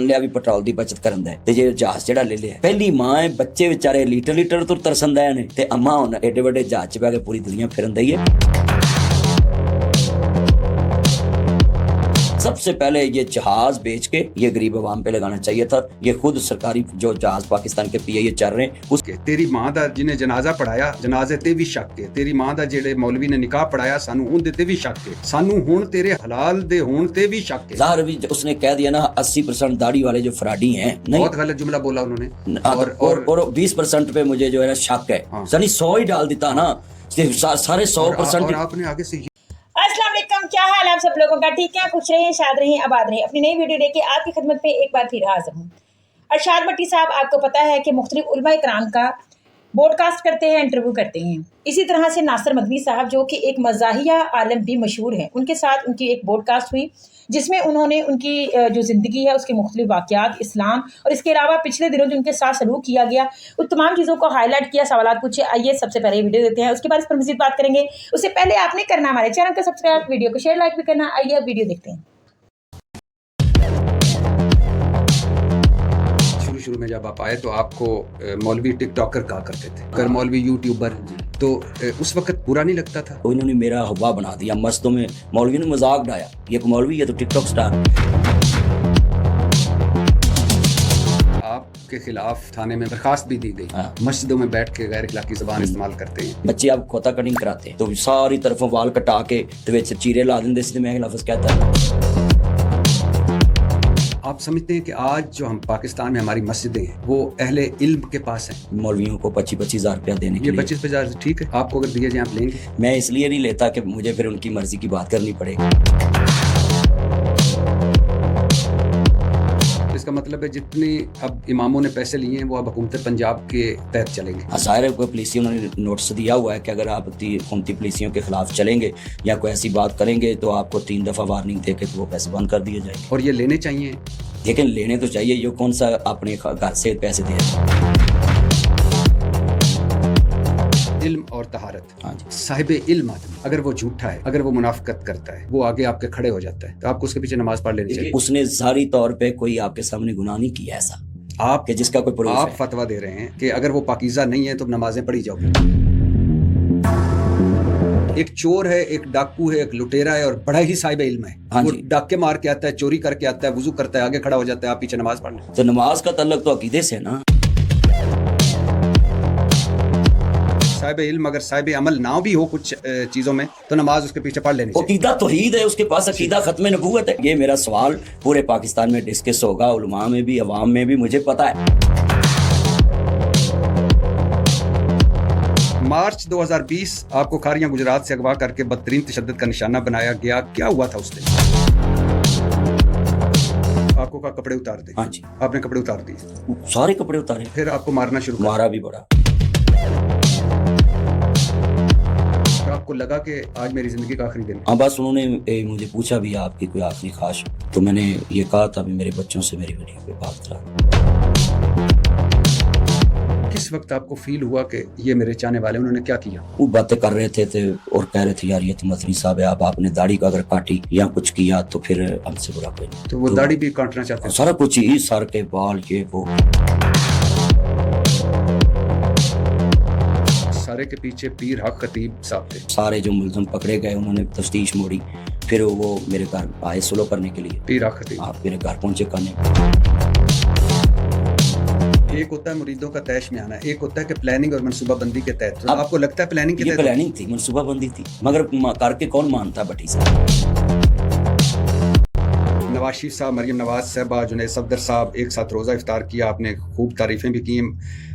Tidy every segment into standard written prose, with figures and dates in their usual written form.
ਕੱਲਿਆ ਵੀ petrol ਦੀ ਬਚਤ ਕਰਨ ਦਾ ਤੇ ਜੇ ਜਹਾਜ਼ ਜਿਹੜਾ ਲੈ ਲਿਆ, ਪਹਿਲੀ ਮਾਂ ਹੈ, ਬੱਚੇ ਵਿਚਾਰੇ ਲੀਟਰ ਤੋਂ ਤਰਸੰਦਾ ਨੇ ਤੇ ਅੰਮਾ ਹੁਣ ਏਡੇ ਵੱਡੇ ਜਹਾਜ਼ 'ਚ ਬਹਿ ਕੇ ਪੂਰੀ ਦੁਨੀਆ ਫਿਰਨ ਦਈ ਹੈ। सबसे पहले ये जहाज बेच के ये गरीब आवाम पे लगाना चाहिए था। ये खुद सरकारी जो जहाज पाकिस्तान के पीए चल रहे हैं उसके तेरी मां दा जिन्हें जनाजा पढ़ाया जनाजे ते भी शक है, तेरी मां दा जेड़े मौलवी ने निकाह पढ़ाया सानू उन ते भी शक है, सानू हुण तेरे हलाल दे होण ते भी शक है। ज़ाहिर भी उसने कह दिया ना 80% दाढ़ी वाले जो फराडी हैं, नहीं बहुत गलत जुमला बोला उन्होंने और 20% पे मुझे जो है ना शक है। सनी 100 ही डाल देता ना, सारे 100%। आपने आगे से अस्सलाम वालेकुम, क्या हाल आप सब लोगों का? ठीक है, खुश रहें, शाद रहें, आबाद रहें। अपनी नई वीडियो लेके आपकी खिदमत में एक बार फिर हाजिर हूँ। अरशाद भट्टी साहब, आपको पता है कि मुख्तलिफ उलमा इकराम का पॉडकास्ट करते हैं, इंटरव्यू करते हैं। इसी तरह से नासिर मदनी साहब जो कि एक मज़ाहिया आलम भी मशहूर हैं, उनके साथ उनकी एक पॉडकास्ट हुई जिसमें उन्होंने उनकी जो ज़िंदगी है उसके मुख्तलिफ वाक़यात, इस्लाम और इसके अलावा पिछले दिनों जो उनके साथ सलूक किया गया उन तमाम चीज़ों को हाईलाइट किया, सवालात पूछे। आइए सबसे पहले वीडियो देते हैं, उसके बाद इस पर मज़ीद बात करेंगे। उससे पहले आपने करना हमारे चैनल को सब्सक्राइब, वीडियो को शेयर, लाइक भी करना। आइए अब वीडियो देखते हैं। शुरू में जब आप आए तो आपको मौलवी टिकटॉकर कहा करते थे, अगर मौलवी यूट्यूबर, तो उस वक्त बुरा नहीं लगता था? तो इन्होंने मेरा हवा बना दिया मस्जिदों में, मौलवी ने मजाक उड़ाया, ये मौलवी है तो टिकटॉक स्टार। आपके खिलाफ थाने में दरखास्त भी दी गई, मस्जिदों में बैठ के गैर इखलाकी ज़बान इस्तेमाल करते हैं। बच्चे आप खोता कटिंग कराते हैं तो सारी तरफों वाल कटा के तो चीरे ला देंगे, इसलिए मैं लफ्ज़ कहता है। आप समझते हैं कि आज जो हम पाकिस्तान में हमारी मस्जिदें हैं वो अहले इल्म के पास हैं? मौलवियों को 25-25 हज़ार रुपया देने के लिए 25,000 ठीक है, आपको अगर दिया जाए आप लेंगे? मैं इसलिए नहीं लेता कि मुझे फिर उनकी मर्जी की बात करनी पड़ेगी। इसका मतलब है जितने अब इमामों ने पैसे लिए हैं वो अब हुकूमत पंजाब के तहत चलेंगे। ज़ाहिर को पुलिसियों ने नोटिस दिया हुआ है कि अगर आप हुकूमती पुलिसियों के खिलाफ चलेंगे या कोई ऐसी बात करेंगे तो आपको 3 दफ़ा वार्निंग दे के तो वो पैसे बंद कर दिए जाएंगे। और ये लेने चाहिए? लेकिन लेने तो चाहिए, ये कौन सा अपने घर से पैसे दे। इल्म और तहारत। हाँ जी। साहिब इल्म आदमी अगर वो झूठा है, अगर वो मुनाफिकत करता है, वो आगे आपके खड़े हो जाता है तो आपको उसके पीछे नमाज पढ़ लेनी चाहिए। उसने ज़ाहिरी तौर पे कोई आपके सामने गुनाह नहीं किया ऐसा आप जिसका कोई प्रूफ आप है। फतवा दे रहे हैं कि अगर वो पाकीज़ा नहीं है तो नमाजें पढ़ी जाओगी। एक चोर है, एक डाकू है, एक लुटेरा है और बड़ा ही साहिब इल्म है। हाँ वो जी। डाके मार के आता है, चोरी करके आता है, वुजू करता है, आगे खड़ा हो जाता है, आप पीछे नमाज पढ़ लें। तो नमाज का तल्लुक तो अकीदे से ना। साहिब इल्म अगर साहिब अमल ना भी हो कुछ चीज़ों में तो नमाज उसके पीछे पढ़ लेनी चाहिए। अकीदा तौहीद है उसके पास, अकीदा खत्म नबूवत है। ये मेरा सवाल पूरे पाकिस्तान में डिस्कस होगा, उलमा में भी, अवाम में भी, मुझे पता है। मार्च 2020 आपको खारियां गुजरात से अगवा करके बदतरीन तशद्दुद का निशाना बनाया गया, क्या हुआ था उस दिन? आपको कहा कपड़े उतार दे। हाँ जी। आपने कपड़े उतार दिए, सारे कपड़े उतारे, फिर आपको मारना शुरू कर। मारा भी बड़ा। तो आपको लगा कि आज मेरी जिंदगी का आखिरी दिन है। हाँ, बस उन्होंने मुझे पूछा भी आपकी कोई आखिरी ख्वाहिश, तो मैंने ये कहा था भी मेरे बच्चों से मेरी वीडियो पे बात करा। किस वक्त आपको फील हुआ कि ये मेरे चाहने वाले, उन्होंने क्या किया? वो बातें कर रहे थे और कह रहे थे यार ये तो मदनी साहब है, अब आपने दाढ़ी को अगर काटी या कुछ किया तो फिर हमसे बुरा कोई नहीं। तो वो दाढ़ी भी काटना चाहते हैं? सारा कुछ ही, सर के बाल, ये वो। सारे के पीछे पीर हक खतीब साहब थे। सारे जो मुलजम पकड़े गए उन्होंने तफ्तीश मोड़ी, फिर वो मेरे घर आए सुलह करने के लिए। पीर हक खतीब आप मेरे घर पहुंचे करने। एक होता है मुरीदों का तैश में आना, एक होता है कि प्लानिंग और मनसूबाबंदी के तहत। तो आपको लगता है प्लानिंग के ये तहत? प्लानिंग थी, मनसूबाबंदी थी, मगर करके कौन मानता भट्टी साहब। नवाज शरीफ साहब, मरियम नवाज साहबा, जुनैद सफदर साहब एक साथ रोज़ा इफ्तार किया, आपने खूब तारीफ़ें भी की।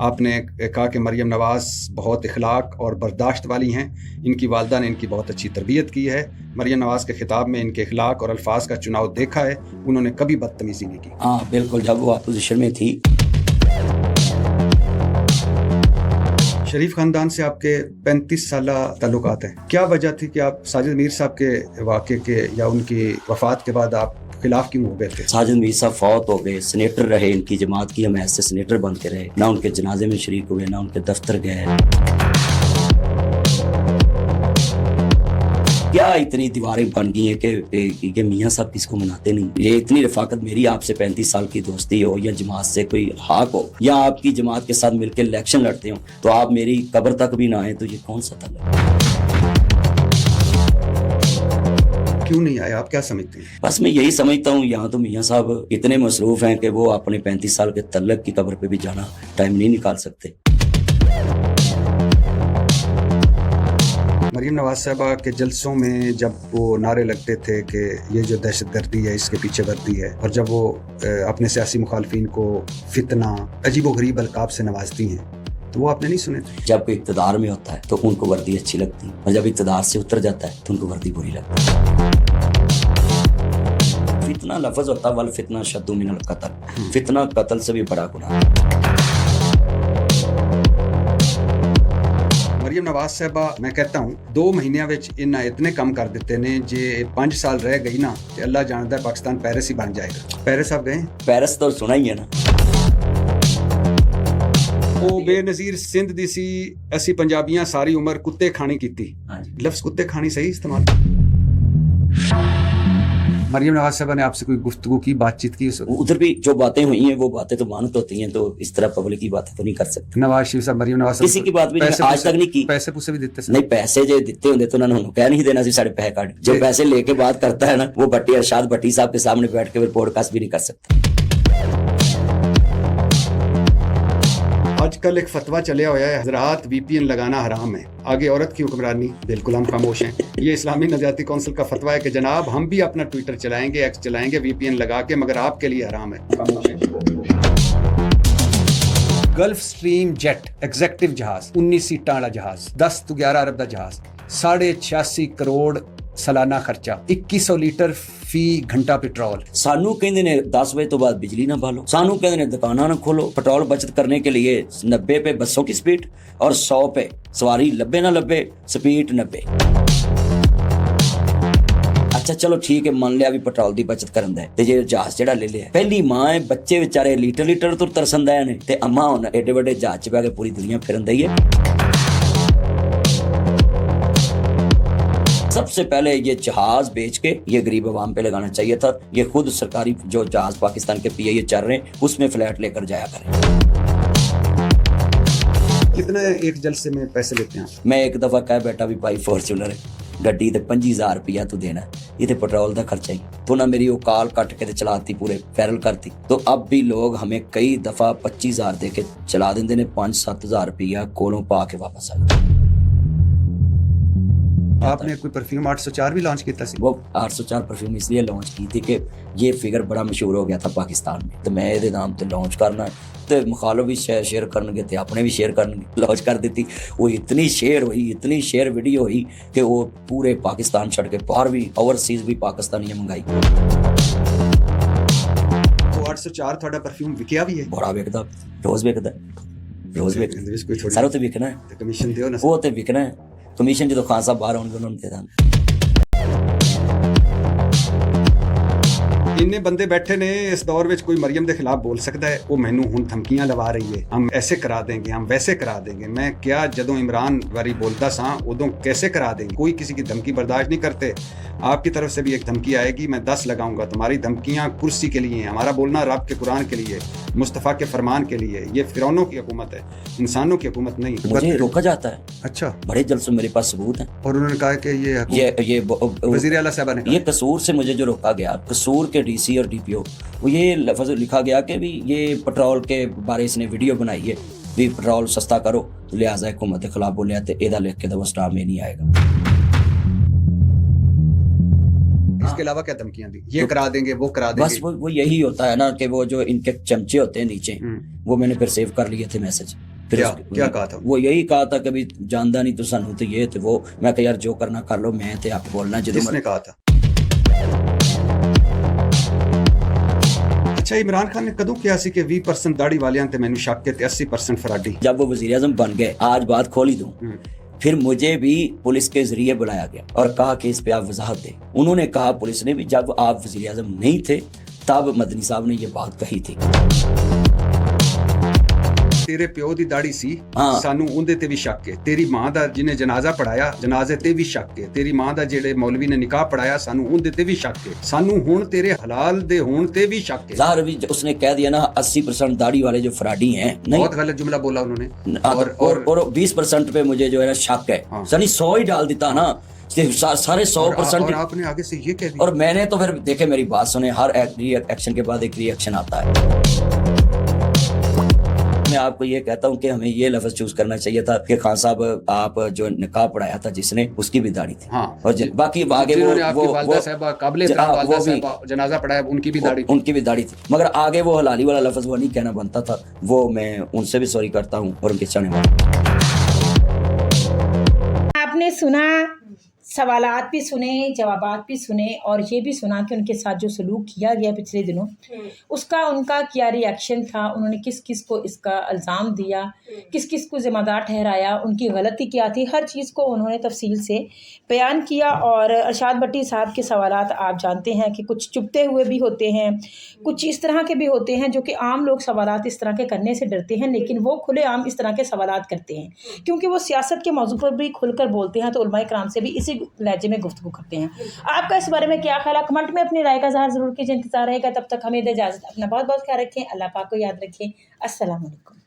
आपने कहा कि मरियम नवाज बहुत इखलाक और बर्दाश्त वाली हैं, इनकी वालदा ने इनकी बहुत अच्छी तरबियत की है। मरियम नवाज के खिताब में इनके इखलाक और अल्फाज का चुनाव देखा है, उन्होंने कभी बदतमीज़ी नहीं की। हाँ बिल्कुल, जब वो अपोजिशन में थी। शरीफ खानदान से आपके 35 साल ताल्लुकात हैं, क्या वजह थी कि आप साजिद मीर साहब के वाक़े के या उनकी वफ़ात के बाद आप खिलाफ क्यों हो गए थे? साजिद मीर साहब फौत हो गए, सेनेटर रहे, इनकी जमात की हमायत से सेनेटर बन के रहे, ना उनके जनाजे में शरीक हुए, ना उनके दफ्तर गए। क्या इतनी दीवारें बन गई हैं कि मियाँ साहब किसको मनाते नहीं। ये इतनी रफाकत मेरी आपसे 35 साल की दोस्ती हो या जमात से कोई हाक हो या आपकी जमात के साथ मिलकर इलेक्शन लड़ते हो तो आप मेरी कब्र तक भी ना आए तो ये कौन सा तल्लुक है? क्यों नहीं आए, आप क्या समझते हैं? बस मैं यही समझता हूँ यहाँ तो मियाँ साहब इतने मसरूफ हैं कि वो अपने 35 साल के तल्लुक की कब्र पे भी जाना टाइम नहीं निकाल सकते। मरीम नवाज साहबा के जलसों में जब वो नारे लगते थे कि ये जो दहशतगर्दी है इसके पीछे वर्दी है, और जब वो अपने सियासी मुखालफिन को फितना अजीबोगरीब अलकाब से नवाजती हैं, तो वो आपने नहीं सुने थे? जब कोई इक़्तिदार में होता है तो उनको वर्दी अच्छी लगती है और जब इक़्तिदार से उतर जाता है तो उनको वर्दी बुरी लगती है। फितना लफ्ज़ होता है, वल फितना शद्दु मिनल कत्ल, फितना कत्ल से भी बड़ा गुनाह है। मरीम नवाज साहबा मैं कहता हूँ 2 महीनों विच इन्ना इतने कम कर दिते ने, जे 5 साल रह गई ना ते अल्लाह जानदा है पाकिस्तान पेरिस ही बन जाएगा। पेरिस आप गए? पेरिस तो सुना ही है ना। ਉਹ ਬੇਨਜ਼ੀਰ ਸਿੰਧ ਦੀ ਸੀ, ਅਸੀਂ ਪੰਜਾਬੀਆਂ ਸਾਰੀ ਉਮਰ ਕੁੱਤੇ ਖਾਣੀ ਕੀਤੀ। लफ्ज़ कुत्ते खानी सही इस्तेमाल? मरीम नवाज साहबा ने आपसे कोई गुफ्तगू की, बातचीत की? उधर भी जो बातें हुई हैं वो बातें तो मानत होती हैं, तो इस तरह पब्लिक की बातें तो नहीं कर सकते। नवाज शरीफ साहब मरीम नवाज किसी की बात भी नहीं आज तक नहीं की। पैसे पूसे भी देते? नहीं, पैसे जो दिते होंगे तो उन्होंने कह नहीं देना सी साढ़े पैसे काट। जो पैसे लेके बात करता है ना वो भट्टी अरशाद भट्टी साहब के सामने बैठ के फिर पॉडकास्ट भी नहीं कर सकता। आजकल एक फतवा चलिया हुआ है, हजरात VPN लगाना हराम है, आगे औरत की हुक्मरानी। बिल्कुल हम खामोश हैं। ये इस्लामी नज़ाती कौंसिल का फतवा है कि जनाब हम भी अपना ट्विटर चलाएंगे, एक्स चलाएंगे VPN लगा के, मगर आपके लिए हराम है। खामोश हैं। गल्फ स्ट्रीम जेट एग्जेक्टिव जहाज 19 सीटां वाला जहाज 10 ਤੋਂ 11 अरब का जहाज 86.5 करोड़ सालाना खर्चा 2100 लीटर फी घंटा पेट्रोल। सानू कहते ने 10 बजे तो बाद बिजली ना बालो, सानू कहते ने दुकाना ना खोलो। पेट्रोल बचत करने के लिए 90 पे बसों की स्पीड और 100 पे सवारी, लब्बे ना लब्बे स्पीड 90। अच्छा चलो ठीक है, मान लिया भी पेट्रोल की बचत करन दा ते जे जहाज जेड़ा ले लिया, पहली मां है, बच्चे बेचारे लीटर लीटर तो तरसन दे ने ते अम्मा हुन एडे बड़े जहाज च बैठ के पूरी दुनिया फिरन दी है। सबसे पहले ये जहाज बेच के ये गरीब आवाम पे लगाना चाहिए था। ये खुद सरकारी जो जहाज पाकिस्तान के PIA चल रहे हैं उसमें फ्लैट लेकर जाया करें। कितने एक जलसे में पैसे लेते हैं? मैं एक दफा कह बैठा भी भाई फॉर्चूनर गड्डी ते 25,000 रुपया तू देना, ये तो पेट्रोल का खर्चा ही। तो ना मेरी वो काल कट के चलाती पूरे पैरल करती। तो अब भी लोग हमें कई दफा 25,000 दे के चला देंगे ने, 5-7 हज़ार रुपया कोलों पा के वापस आ। आपने कोई परफ्यूम 804 भी लॉन्च किया था? वो 804 परफ्यूम इसलिए लॉन्च की थी कि ये फिगर बड़ा मशहूर हो गया था पाकिस्तान में, तो मैं ये नाम तो लॉन्च करना तो मुखालिफ भी शेयर करनगे थे, अपने भी शेयर करनगे, लॉन्च कर दी थी। वो इतनी शेयर हुई, इतनी शेयर वीडियो हुई कि वो पूरे पाकिस्तान छड़ के बाहर भी ओवरसीज भी पाकिस्तानी मंगाई। वो 804 थोड़ा परफ्यूम विकिया भी है? बड़ा विकदा, रोज विकदा, रोज विकदा। सारा तो विकना है, कमीशन दियो ना। वो तो विकना है, कमीशन जो खान साहब बाहर होंगे उन्होंने दे देना। इन्ने बंदे बैठे ने इस दौर में कोई मरियम के खिलाफ बोल सकता है? वो मैनू हुण धमकियां लवा रही है, हम ऐसे करा देंगे, हम वैसे करा देंगे। मैं क्या जदों इमरान वारी बोलता सा उदों कैसे करा देंगे? कोई किसी की धमकी बर्दाश्त नहीं करते। आपकी तरफ से भी एक धमकी आएगी, मैं 10 लगाऊंगा। तुम्हारी धमकियां कुर्सी के लिए हैं, हमारा बोलना रब के कुरान के लिए, मुस्तफ़ा के फरमान के लिए। ये फिरौनों की हुकूमत है, इंसानों की हुकूमत नहीं। मुझे रोका जाता है। अच्छा, बड़े जल्द मेरे पास सबूत है। और उन्होंने कहा कि ये वज़ीर आला साहब ने, ये कसूर से मुझे जो रोका गया, कसूर के DC और DPO, वो ये लफ्ज़ लिखा गया कि भी ये पेट्रोल के बारे इसने वीडियो बनाई है भी पेट्रोल सस्ता करो, तो लिहाजा हुकूमत के खिलाफ बोलिया तो एदा लिख के तो वो स्टार में नहीं आएगा। इसके अलावा क्या धमकियां दी? ये करा देंगे, वो करा देंगे। बस वो यही होता है ना कि वो जो इनके चमचे होते हैं नीचे, वो मैंने फिर सेव कर लिए थे मैसेज। फिर क्या कहा था? वो यही कहा था कि भी जानदा नहीं तो सानू तो ये, तो वो मैं कहा यार जो करना कर लो, मैं ते आप बोलना जो। किसने कहा था? अच्छा, इमरान खान ने कदों किया सी कि 20% दाढ़ी वालियां ते मैनू शक के 80% फराडी। जब वो वज़ीर आज़म बन गए, आज बात खोली दूं, फिर मुझे भी पुलिस के जरिए बुलाया गया और कहा कि इस पे आप वजाहत दें। उन्होंने कहा पुलिस ने भी, जब आप वज़ीर आज़म नहीं थे तब मदनी साहब ने ये बात कही थी। तेरे प्यो दी दाढ़ी सी हाँ। सानू उंदे ते भी शक है, तेरी मां दा जिन्हें जनाजा पढ़ाया जनाजे ते भी शक है, तेरी मां दा जेड़े मौलवी ने निकाह पढ़ाया सानू उंदे ते भी शक है, सानू हुण तेरे हलाल दे होण ते भी शक है। ज़ाहिर भी उसने कह दिया ना 80% दाढ़ी वाले जो फराडी हैं नहीं, बहुत गलत जुमला बोला उन्होंने। और 20% पे मुझे जो है ना शक है। हाँ। सनी 100 ही डाल देता ना, सारे 100%। और आपने आगे से ये कह दिया। और मैंने तो फिर देखे, मेरी बात सुने, हर एक्शन के बाद एक रिएक्शन आता है। मैं आपको ये कहता हूँ कि हमें ये लफ्ज़ चूज करना चाहिए था कि खान साहब आप जो निकाह पढ़ाया था जिसने, उसकी भी दाढ़ी थी। हाँ। और बाकी आगे जिन्होंने आपकी वालिदा साहिबा काबिल एहतराम वालिदा साहिबा जनाजा पढ़ाया उनकी भी दाढ़ी थी। उनकी भी दाढ़ी थी, मगर आगे वो हलाली वाला लफ्ज़ वो नहीं कहना बनता था। वो मैं उनसे भी सॉरी करता हूँ और उनके चाहने वाले। आपने सुना, सवालात भी सुने, जवाबात भी सुने, और ये भी सुना कि उनके साथ जो सलूक किया गया पिछले दिनों, उसका उनका क्या रिएक्शन था, उन्होंने किस किस को इसका इल्ज़ाम दिया, किस किस को ज़िम्मेदार ठहराया, उनकी गलती क्या थी, हर चीज़ को उन्होंने तफसील से बयान किया। और अरशाद भट्टी साहब के सवालात आप जानते हैं कि कुछ चुभते हुए भी होते हैं, कुछ इस तरह के भी होते हैं जो कि आम लोग सवालात इस तरह के करने से डरते हैं, लेकिन वो खुले आम इस तरह के सवालात करते हैं क्योंकि वो सियासत के मौजू पर भी खुलकर बोलते हैं, तो उलमा इकराम से भी इसी लहजे में गुफ्तगू करते हैं। आपका इस बारे में क्या ख्याल है? कमेंट में अपनी राय का इज़हार ज़रूर कीजिए। इंतज़ार रहेगा, तब तक हमें इजाज़त। अपना बहुत बहुत ख्याल रखें, अल्लाह पाक को याद रखें। अस्सलाम वालेकुम।